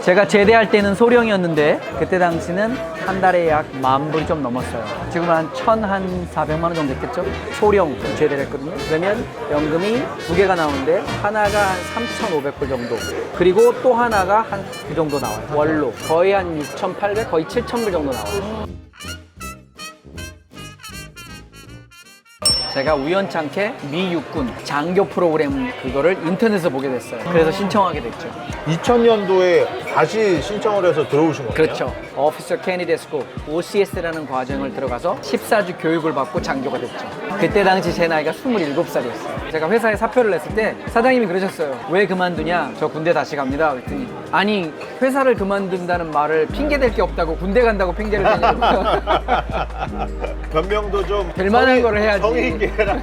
제가 제대할 때는 소령이었는데 그때 당시는 한 달에 약 10,000불이 좀 넘었어요. 지금 한 1,400만 원 정도 됐겠죠? 소령 제대를 했거든요. 그러면 연금이 두 개가 나오는데 하나가 한 3,500불 정도, 그리고 또 하나가 한 그 정도 나와요. 월로 거의 한 6,800, 거의 7,000불 정도 나와요. 제가 우연찮게 미 육군 장교 프로그램 그거를 인터넷에서 보게 됐어요. 그래서 신청하게 됐죠. 2000년도에 다시 신청을 해서 들어오신 거예요? 그렇죠. Officer Candidate School, OCS라는 과정을 들어가서 14주 교육을 받고 장교가 됐죠. 그때 당시 제 나이가 27살이었어요. 제가 회사에 사표를 냈을 때 사장님이 그러셨어요. 왜 그만두냐? 저 군대 다시 갑니다. 그랬더니 아니, 회사를 그만둔다는 말을 핑계댈 게 없다고 군대 간다고 핑계를 대냐고. 변명도 좀 될 만한 거를 해야지. 성의 있게 해라.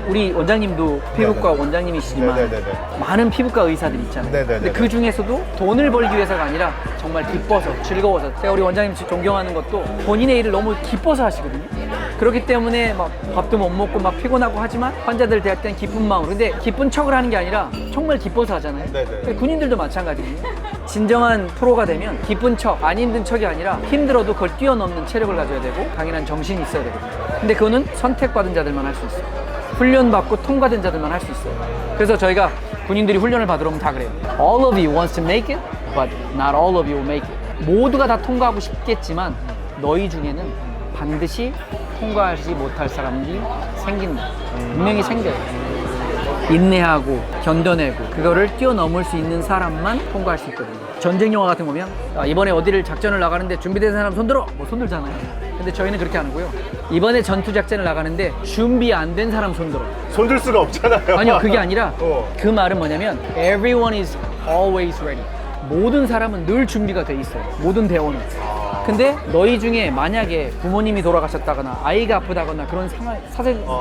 우리 원장님도 피부과 원장님이시지만 네네네네. 많은 피부과 의사들이 있잖아요. 네네네네. 근데 그 중에서도 돈을 벌기 위해서가 아니라 정말 기뻐서, 즐거워서. 제가 우리 원장님 존경하는 것도 본인의 일을 너무 기뻐서 하시거든요. 그렇기 때문에 막 밥도 못 먹고 막 피곤하고 하지만 환자들 대할 때는 기쁜 마음으로. 근데 기쁜 척을 하는 게 아니라 정말 기뻐서 하잖아요. 네네. 군인들도 마찬가지거든요. 진정한 프로가 되면 기쁜 척, 안 힘든 척이 아니라 힘들어도 그걸 뛰어넘는 체력을 가져야 되고 강인한 정신이 있어야 되거든요. 근데 그거는 선택받은 자들만 할 수 있어요. 훈련받고 통과된 자들만 할 수 있어요. 그래서 저희가 군인들이 훈련을 받으러 오면 다 그래요. All of you wants to make it, but not all of you will make it. 모두가 다 통과하고 싶겠지만 너희 중에는 반드시 통과하지 못할 사람들이 생긴다. 분명히 생겨요. 인내하고 견뎌내고 그거를 뛰어넘을 수 있는 사람만 통과할 수 있거든요. 전쟁 영화 같은 거 보면 이번에 어디를 작전을 나가는데 준비된 사람 손들어! 뭐 손들잖아요. 근데 저희는 그렇게 안 하고요. 이번에 전투 작전을 나가는데 준비 안 된 사람 손들어. 손들 수가 없잖아요. 아니요, 그게 아니라 어. 그 말은 뭐냐면 Everyone is always ready. 모든 사람은 늘 준비가 돼 있어요. 모든 대원은. 근데 너희 중에 만약에 부모님이 돌아가셨다거나 아이가 아프다거나 그런 상황,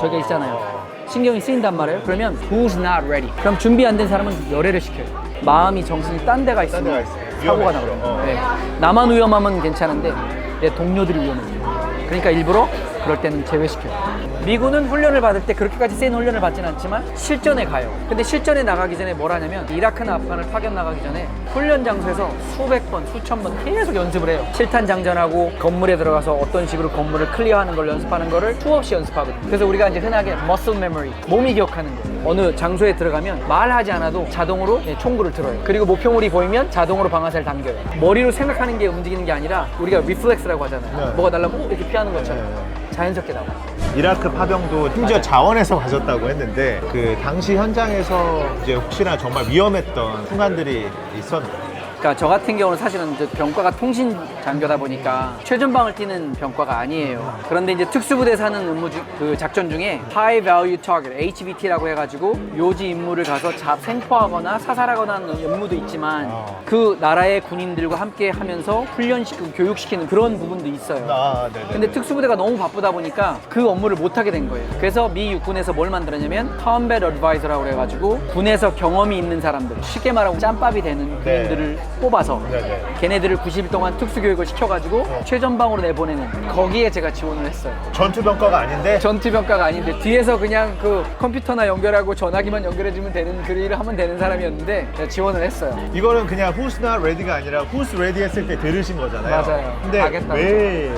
저게 있잖아요. 신경이 쓰인단 말이에요. 그러면 who's not ready? 그럼 준비 안 된 사람은 열애를 시켜요. 마음이 정신이 딴 데가 딴 데가 있으면 있어요. 사고가 위험해지죠. 나거든요. 네. 나만 위험하면 괜찮은데 내 동료들이 위험해요. 그러니까 일부러 그럴 때는 제외시켜요. 미군은 훈련을 받을 때 그렇게까지 센 훈련을 받지는 않지만 실전에 가요. 근데 실전에 나가기 전에 뭘 하냐면 이라크나 아프간을 파견 나가기 전에 훈련 장소에서 수백 번, 수천 번 계속 연습을 해요. 실탄 장전하고 건물에 들어가서 어떤 식으로 건물을 클리어하는 걸 연습하는 거를 수없이 연습하거든요. 그래서 우리가 이제 흔하게 muscle memory, 몸이 기억하는 거예요. 어느 장소에 들어가면 말하지 않아도 자동으로 총구를 들어요. 그리고 목표물이 보이면 자동으로 방아쇠를 당겨요. 머리로 생각하는 게 움직이는 게 아니라 우리가 리플렉스라고 하잖아요. 네. 뭐가 날라오면 이렇게 피하는 것처럼 네. 자연스럽게 나와요. 이라크 파병도 심지어 자원에서 가셨다고 했는데 그 당시 현장에서 이제 혹시나 정말 위험했던 순간들이 있었나요? 그러니까 저 같은 경우는 사실은 이제 병과가 통신 장교다 보니까 최전방을 뛰는 병과가 아니에요. 그런데 이제 특수부대 사는 그 작전 중에 High Value Target, HVT라고 해가지고 요지 임무를 가서 생포하거나 사살하거나 하는 임무도 있지만 그 나라의 군인들과 함께 하면서 훈련시키고 교육시키는 그런 부분도 있어요. 네네. 근데 특수부대가 너무 바쁘다 보니까 그 업무를 못하게 된 거예요. 그래서 미 육군에서 뭘 만들었냐면 Combat Advisor라고 해가지고 군에서 경험이 있는 사람들, 쉽게 말하면 짬밥이 되는 군인들을 뽑아서 네네. 걔네들을 90일 동안 특수교육을 시켜가지고 최전방으로 내보내는, 거기에 제가 지원을 했어요. 전투병과가 아닌데 전투병과가 아닌데 뒤에서 그냥 그 컴퓨터나 연결하고 전화기만 연결해주면 되는 그 일을 하면 되는 사람이었는데 제가 지원을 했어요. 이거는 그냥 Who's not ready가 아니라 Who's ready 했을 때 들으신 거잖아요. 맞아요. 근데 가겠다고. 왜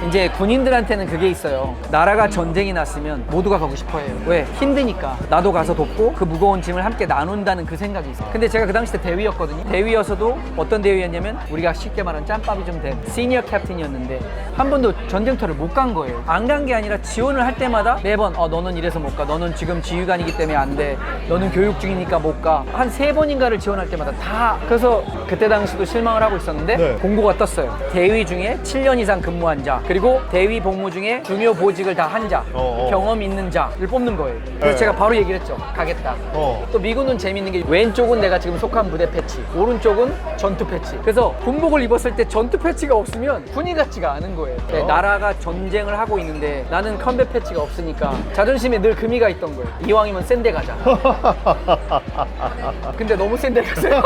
이제 군인들한테는 그게 있어요. 나라가 전쟁이 났으면 모두가 가고 싶어 해요. 왜? 힘드니까. 나도 가서 돕고 그 무거운 짐을 함께 나눈다는 그 생각이 있어요. 근데 제가 그 당시 때 대위였거든요. 대위여서도 어떤 대위였냐면 우리가 쉽게 말하는 짬밥이 좀 된 시니어 캡틴이었는데 한 번도 전쟁터를 못 간 거예요. 안 간 게 아니라 지원을 할 때마다 매번 너는 이래서 못 가. 너는 지금 지휘관이기 때문에 안 돼. 너는 교육 중이니까 못 가. 한 3번인가를 지원할 때마다 다. 그래서 그때 당시도 실망을 하고 있었는데 네. 공고가 떴어요. 대위 중에 7년 이상 근무한 자, 그리고 대위 복무 중에 중요 보직을 다 한 자, 경험 있는 자를 뽑는 거예요. 그래서 네. 제가 바로 얘기를 했죠. 가겠다. 또 미군은 재밌는 게 왼쪽은 내가 지금 속한 부대 패치, 오른쪽은 전투 패치. 그래서 군복을 입었을 때 전투 패치가 없으면 군인 같지가 않은 거예요. 네, 나라가 전쟁을 하고 있는데 나는 컴뱃 패치가 없으니까 자존심에 늘 금이가 있던 거예요. 이왕이면 센 데 가자. 근데 너무 센 데 갔어요.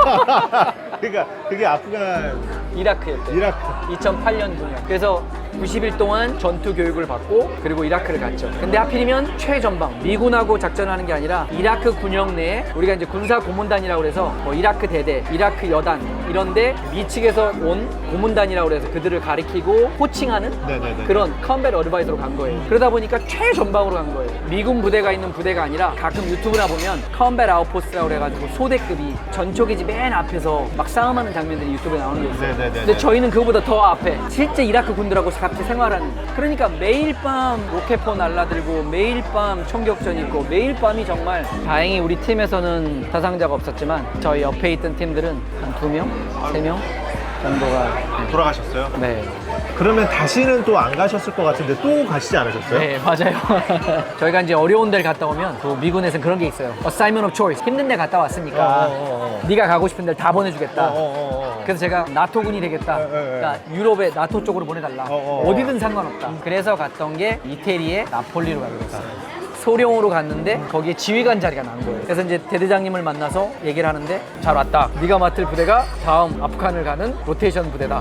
그러니까 그게 아프간 이라크였대요. 이라크. 2008년 9년. 그래서 90일 동안 전투 교육을 받고 그리고 이라크를 갔죠. 근데 하필이면 최전방 미군하고 작전하는 게 아니라 이라크 군영 내에 우리가 이제 군사 고문단이라고 그래서 뭐 이라크 대대, 이라크 여단 이런데 미측에서 온 고문단이라고 그래서 그들을 가리키고 코칭하는 네네네. 그런 컴뱃 어드바이저로 간 거예요. 그러다 보니까 최전방으로 간 거예요. 미군 부대가 있는 부대가 아니라 가끔 유튜브나 보면 컴뱃 아웃포스트라고 그래가지고 소대급이 전초기지 맨 앞에서 막 싸움하는 장면들이 유튜브에 나오는 게 있어요. 네네네네. 근데 저희는 그거보다 더 앞에 실제 이라크 군들하고 같이 생활하는, 그러니까 매일 밤 로켓포 날라들고 매일 밤 총격전 있고 매일 밤이 정말, 다행히 우리 팀에서는 사상자가 없었지만 저희 옆에 있던 팀들은 한 2명? 3명 정도가 돌아가셨어요? 네. 그러면 다시는 또 안 가셨을 것 같은데 또 가시지 않으셨어요? 네, 맞아요. 저희가 이제 어려운 데를 갔다 오면 또 미군에서는 그런 게 있어요. Assignment of choice. 힘든 데 갔다 왔으니까 네가 가고 싶은 데를 다 보내주겠다. 그래서 제가 나토군이 되겠다. 그러니까 유럽의 나토 쪽으로 보내달라. 어디든 상관없다. 그래서 갔던 게 이태리의 나폴리로 가게 됐어요. 소령으로 갔는데 거기에 지휘관 자리가 난 거예요. 그래서 이제 대대장님을 만나서 얘기를 하는데, 잘 왔다. 네가 맡을 부대가 다음 아프간을 가는 로테이션 부대다.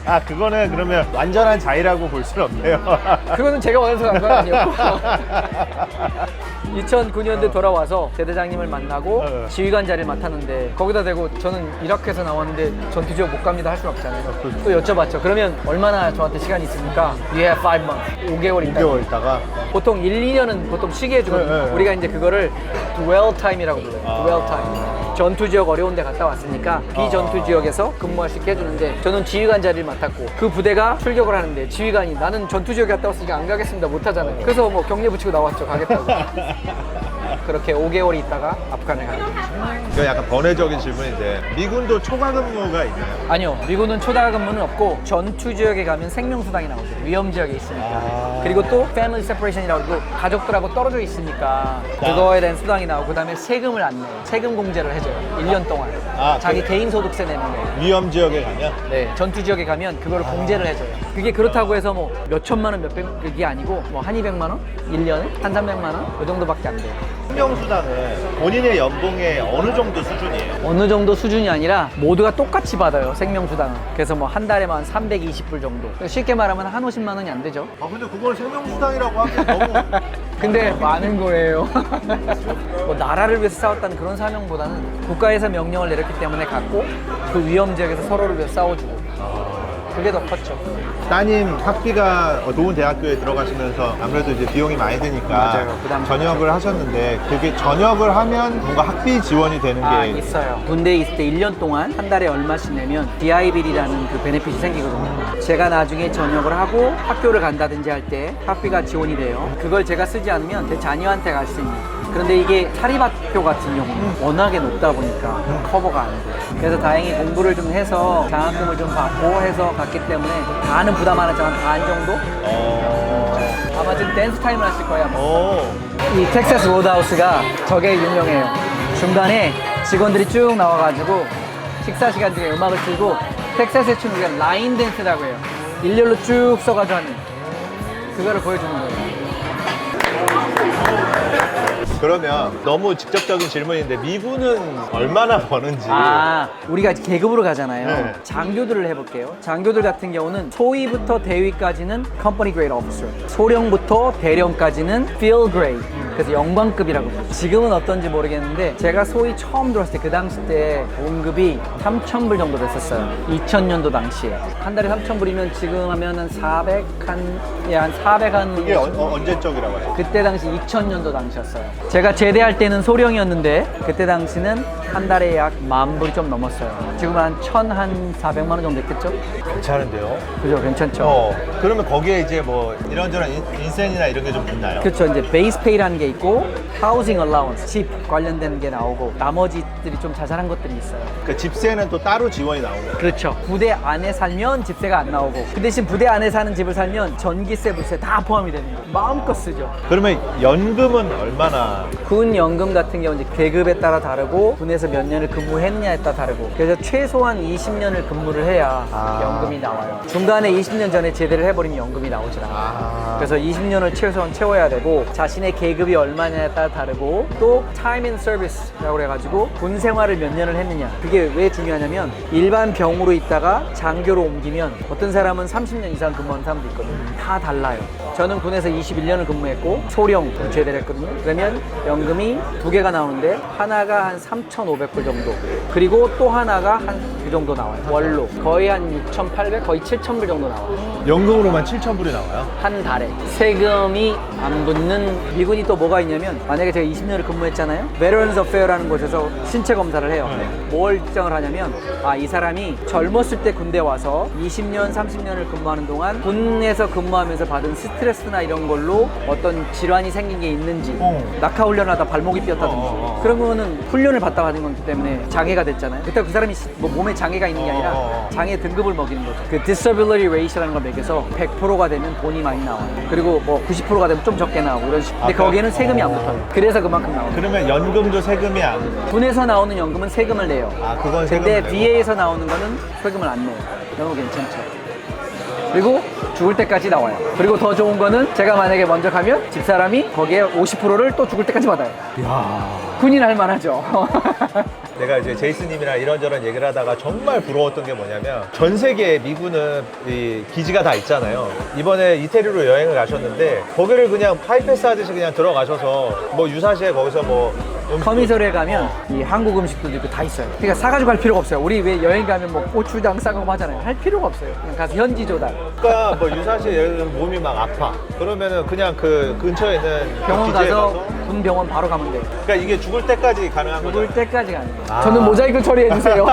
아, 그거는 그러면 완전한 자의라고 볼 수는 없네요. 그거는 제가 원해서 간 건 아니었고 2009년도에 돌아와서 대대장님을 만나고 지휘관 자리를 맡았는데, 거기다 대고 저는 이라크에서 나왔는데 전투 지역 못 갑니다 할 수는 없잖아요. 또 여쭤봤죠. 그러면 얼마나 저한테 시간이 있습니까? You have 5 months. 5개월 있다. 6개월 있다가. 보통 1, 2년은 보통 쉬게 해주거든요. 네. 우리가 이제 그거를 dwell time이라고 불러요. dwell time. 전투 지역 어려운 데 갔다 왔으니까 비전투 지역에서 근무할 수 있게 해주는데, 저는 지휘관 자리를 맡았고 그 부대가 출격을 하는데 지휘관이 나는 전투 지역에 갔다 왔으니까 안 가겠습니다 못 하잖아요. 그래서 뭐 경례 붙이고 나왔죠. 가겠다고. 그렇게 5개월 있다가 아프간을 가게 됐죠. 이거 약간 번외적인 질문인데, 미군도 초과 근무가 있나요? 아니요, 미군은 초다 근무는 없고 전투 지역에 가면 생명수당이 나오죠. 위험 지역에 있으니까. 그리고 또 패밀리 세퍼레이션이라고 하고 가족들하고 떨어져 있으니까 그거에 대한 수당이 나오고, 그다음에 세금을 안 내요. 세금 공제를 해줘요. 1년 동안. 자기 개인 소득세 내는 거예요. 위험 지역에 가면? 네, 전투 지역에 가면 그거를 공제를 해줘요. 그게 그렇다고 해서 뭐 몇 천만 원, 몇백, 그게 아니고 뭐 한 200만 원? 1년에? 한 300만 원? 그 정도밖에 안 돼요. 생명수당은 본인의 연봉의 어느 정도 수준이에요? 어느 정도 수준이 아니라 모두가 똑같이 받아요, 생명수당은. 그래서 뭐 한 달에만 320불 정도. 쉽게 말하면 한 50만 원이 안 되죠. 아, 근데 그걸 생명수당이라고 하면 너무. 근데 많은 거예요. 뭐 나라를 위해서 싸웠다는 그런 사명보다는 국가에서 명령을 내렸기 때문에 갔고, 그 위험 지역에서 서로를 위해서 싸워주고, 그게 더 컸죠. 따님 학비가 좋은 대학교에 들어가시면서 아무래도 이제 비용이 많이 드니까 맞아요. 부담 전역을 하셨는데, 그게 전역을 하면 뭔가 학비 지원이 되는 게 있어요. 군대에 있을 때 1년 동안 한 달에 얼마씩 내면 DIB이라는 그 베네핏이 생기거든요. 제가 나중에 전역을 하고 학교를 간다든지 할 때 학비가 지원이 돼요. 그걸 제가 쓰지 않으면 제 자녀한테 갈 수 있는. 그런데 이게 사립학교 같은 경우는 워낙에 높다 보니까 커버가 안 돼요. 그래서 다행히 공부를 좀 해서 장학금을 좀 받고 해서 갔기 때문에 다는 부담 안 했지만 반 정도? 아마 지금 댄스 타임을 하실 거예요. 아마. 이 텍사스 로드하우스가 저게 유명해요. 중간에 직원들이 쭉 나와가지고 식사 시간 중에 음악을 틀고 텍사스에 추는 우리가 라인 댄스라고 해요. 일렬로 쭉 써가지고 하는 그거를 보여주는 거예요. 그러면 너무 직접적인 질문인데, 미군은 얼마나 버는지. 우리가 계급으로 가잖아요. 네. 장교들을 해볼게요. 장교들 같은 경우는 소위부터 대위까지는 Company Grade Officer, 소령부터 대령까지는 Field Grade, 그래서 영광급이라고 불러요. 지금은 어떤지 모르겠는데, 제가 소위 처음 들어왔을 때 그 당시 때 봉급이 3,000불 정도 됐었어요. 2000년도 당시에. 한 달에 3,000불이면 지금 하면 한 400, 한 400 한. 이게 언제적이라고 하죠? 그때 당시 2000년도 당시였어요. 제가 제대할 때는 소령이었는데 그때 당시는 한 달에 약 10,000불이 좀 넘었어요. 지금 한 1,400만 원 정도 됐겠죠? 괜찮은데요? 그죠? 괜찮죠? 그러면 거기에 이제 뭐 이런저런 인센이나 이런 게 좀 있나요? 그렇죠. 이제 베이스 페이라는 게 있고 하우징 얼라운스, 집 관련된 게 나오고, 나머지들이 좀 자잘한 것들이 있어요. 그 집세는 또 따로 지원이 나오는 거예요? 그렇죠. 부대 안에 살면 집세가 안 나오고, 그 대신 부대 안에 사는 집을 살면 전기세, 물세 다 포함이 되는 거예요. 마음껏 쓰죠. 그러면 연금은 얼마나? 군 연금 같은 경우 이제 계급에 따라 다르고 군에 곳에서 몇 년을 근무했느냐에 따라 다르고, 그래서 최소한 20년을 근무를 해야 연금이 나와요. 중간에 20년 전에 제대를 해버리면 연금이 나오질 않아요. 그래서 20년을 최소한 채워야 되고, 자신의 계급이 얼마냐에 따라 다르고, 또 time in service라고 해가지고 군 생활을 몇 년을 했느냐, 그게 왜 중요하냐면 일반 병으로 있다가 장교로 옮기면 어떤 사람은 30년 이상 근무한 사람도 있거든요. 다 달라요. 저는 군에서 21년을 근무했고 소령 제대를 했거든요. 그러면 연금이 두 개가 나오는데 하나가 한 3,500불 정도, 그리고 또 하나가 한 그 정도 나와요. 월로 거의 한 6,800, 거의 7,000불 정도 나와요. 연금으로만 7,000불이 나와요? 한 달에. 세금이 안 붙는 미군이 또 뭐가 있냐면, 만약에 제가 20년을 근무했잖아요. Veterans Affairs라는 곳에서 신체 검사를 해요. 뭘 측정을 하냐면, 이 사람이 젊었을 때 군대 와서 20년, 30년을 근무하는 동안 군에서 근무하면서 받은 스트레스나 이런 걸로 어떤 질환이 생긴 게 있는지, 낙하 훈련하다 발목이 삐었다든지 그런 거는 훈련을 받다 받은 거기 때문에 장애가 됐잖아요. 그때 그 사람이 뭐 몸에 장애가 있는 게 아니라 장애 등급을 먹이는 거죠. 그 disability rate라는 걸 매겨서 100%가 되면 돈이 많이 나와요. 그리고 뭐 90%가 되면 좀 적게 나오고 이런 식으로. 근데 거기에는 세금이 안 붙어요. 그래서 그만큼 나와요. 그러면 연금도 세금이 안... 군에서 나오는 연금은 세금을 내요. 그건 세금을 근데 내고. VA에서 나오는 거는 세금을 안 내요. 너무 괜찮죠. 그리고 죽을 때까지 나와요. 그리고 더 좋은 거는 제가 만약에 먼저 가면 집사람이 거기에 50%를 또 죽을 때까지 받아요. 군인 할 만하죠. 내가 이제 제이슨님이랑 이런저런 얘기를 하다가 정말 부러웠던 게 뭐냐면, 전 세계에 미군은 이 기지가 다 있잖아요. 이번에 이태리로 여행을 가셨는데 거기를 그냥 하이패스 하듯이 그냥 들어가셔서 뭐 유사시에 거기서 뭐 커미설에 가면 이 한국 음식도 있고 다 있어요. 그러니까 싸가지고 갈 필요가 없어요. 우리 왜 여행 가면 뭐 고추장 싸가고 하잖아요. 할 필요가 없어요. 그냥 가서 현지 조달. 그러니까 뭐 유사시에 예를 들면 몸이 막 아파 그러면은 그냥 그 근처에 있는 병원 기지에 가서 군 병원 바로 가면 돼요. 그러니까 이게 죽을 때까지 가능한 거죠. 죽을 때까지 가는 거예요. 저는 모자이크 처리해주세요.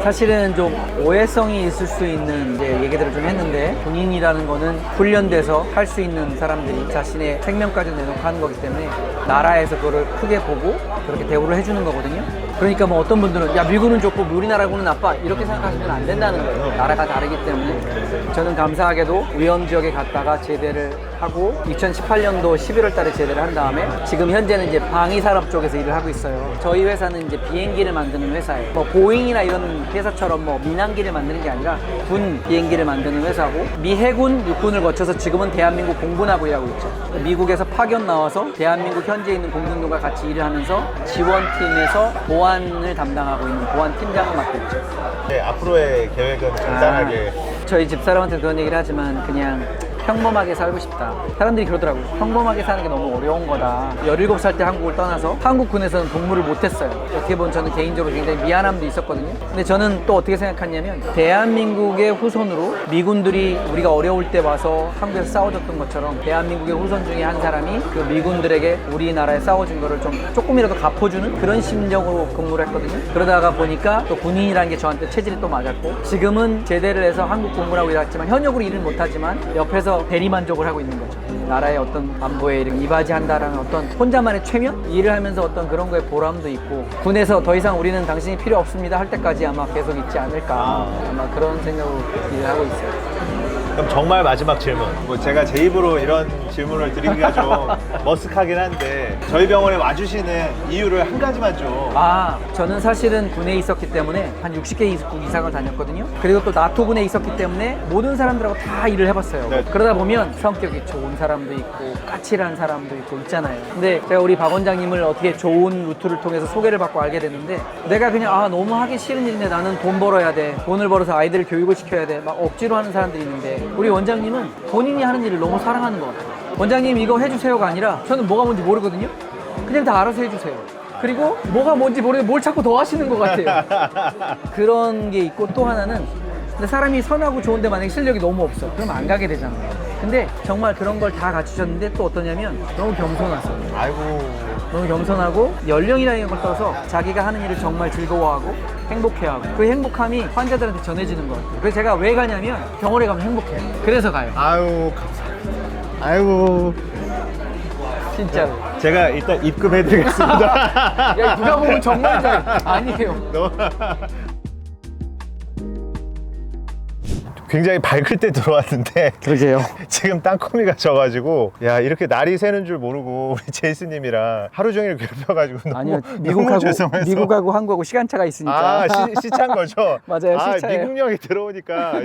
사실은 좀 오해성이 있을 수 있는 이제 얘기들을 좀 했는데, 군인이라는 거는 훈련돼서 할 수 있는 사람들이 자신의 생명까지 내놓고 하는 거기 때문에 나라에서 그거를 크게 보고 그렇게 대우를 해주는 거거든요. 그러니까 뭐 어떤 분들은 야 미군은 좋고 우리나라군은 나빠 이렇게 생각하시면 안 된다는 거예요. 나라가 다르기 때문에. 저는 감사하게도 위험 지역에 갔다가 제대를 하고 2018년도 11월 달에 제대를 한 다음에 지금 현재는 이제 방위산업 쪽에서 일을 하고 있어요. 저희 회사는 이제 비행기를 만드는 회사예요. 뭐 보잉이나 이런 회사처럼 뭐 민항기를 만드는 게 아니라 군 비행기를 만드는 회사고, 미 해군 육군을 거쳐서 지금은 대한민국 공군하고 일하고 있죠. 미국에서 파견 나와서 대한민국 현재 있는 공군들과 같이 일을 하면서 지원팀에서 보안을 담당하고 있는 보안팀장을 맡고 있죠. 네, 앞으로의 계획은 간단하게. 저희 집사람한테 그런 얘기를 하지만 그냥 평범하게 살고 싶다. 사람들이 그러더라고요. 평범하게 사는 게 너무 어려운 거다. 17살 때 한국을 떠나서 한국군에서는 복무를 못했어요. 어떻게 보면 저는 개인적으로 굉장히 미안함도 있었거든요. 근데 저는 또 어떻게 생각하냐면, 대한민국의 후손으로 미군들이 우리가 어려울 때 와서 한국에서 싸워줬던 것처럼 대한민국의 후손 중에 한 사람이 그 미군들에게 우리나라에 싸워준 거를 좀 조금이라도 갚아주는 그런 심정으로 근무를 했거든요. 그러다가 보니까 또 군인이라는 게 저한테 체질이 또 맞았고, 지금은 제대를 해서 한국 공군하고 일했지만 현역으로 일은 못하지만 옆에서 대리만족을 하고 있는 거죠. 나라의 어떤 안보에 이바지한다라는 어떤 혼자만의 최면? 일을 하면서 어떤 그런 거에 보람도 있고, 군에서 더 이상 우리는 당신이 필요 없습니다 할 때까지 아마 계속 있지 않을까, 아마 그런 생각으로 일을 하고 있어요. 그럼 정말 마지막 질문. 뭐 제가 제 입으로 이런 질문을 드리기가 좀 머쓱하긴 한데, 저희 병원에 와주시는 이유를 한 가지만 좀. 저는 사실은 군에 있었기 때문에 한 60개 국 이상을 다녔거든요. 그리고 또 나토군에 있었기 때문에 모든 사람들하고 다 일을 해봤어요. 네. 그러다 보면 성격이 좋은 사람도 있고 까칠한 사람도 있고 있잖아요. 근데 제가 우리 박 원장님을 어떻게 좋은 루트를 통해서 소개를 받고 알게 됐는데, 내가 그냥 너무 하기 싫은 일인데 나는 돈 벌어야 돼, 돈을 벌어서 아이들을 교육을 시켜야 돼, 막 억지로 하는 사람들이 있는데, 우리 원장님은 본인이 하는 일을 너무 사랑하는 것 같아요. 원장님 이거 해주세요가 아니라, 저는 뭐가 뭔지 모르거든요. 그냥 다 알아서 해주세요. 그리고 뭐가 뭔지 모르는데 뭘 자꾸 더 하시는 것 같아요. 그런 게 있고, 또 하나는 근데 사람이 선하고 좋은데 만약에 실력이 너무 없어, 그러면 안 가게 되잖아요. 근데 정말 그런 걸 다 갖추셨는데 또 어떠냐면 너무 겸손하세요. 아이고. 너무 겸손하고 연령이라는 걸 떠서 자기가 하는 일을 정말 즐거워하고 행복해하고, 그 행복함이 환자들한테 전해지는 것 같아요. 그래서 제가 왜 가냐면 병원에 가면 행복해요. 그래서 가요. 아유, 감사합니다. 아이고. 진짜로. 제가 일단 입금해드리겠습니다. 야, 누가 보면 정말 잘 아니에요. 굉장히 밝을 때 들어왔는데 그러게요. 지금 땅거미가 져가지고 야 이렇게 날이 새는 줄 모르고 우리 제이스님이랑 하루 종일 괴롭혀가지고 너무, 아니요, 너무 죄송해서. 미국하고 한국하고 시간차가 있으니까. 아 시차인 거죠? 맞아요, 아, 시차예요. 미국령이 들어오니까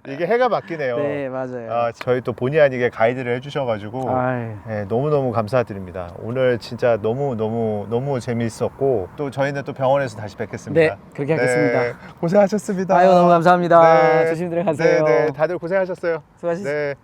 이게 해가 바뀌네요. 네, 맞아요. 아, 저희 또 본의 아니게 가이드를 해주셔가지고 아이. 네, 너무너무 감사드립니다. 오늘 진짜 너무 재미있었고 또 저희는 또 병원에서 다시 뵙겠습니다. 네, 그렇게 하겠습니다. 네, 고생하셨습니다. 아유, 너무 감사합니다. 네. 조심히 들어가세요. 네, 다들 고생하셨어요. 수고하셨습니다. 네.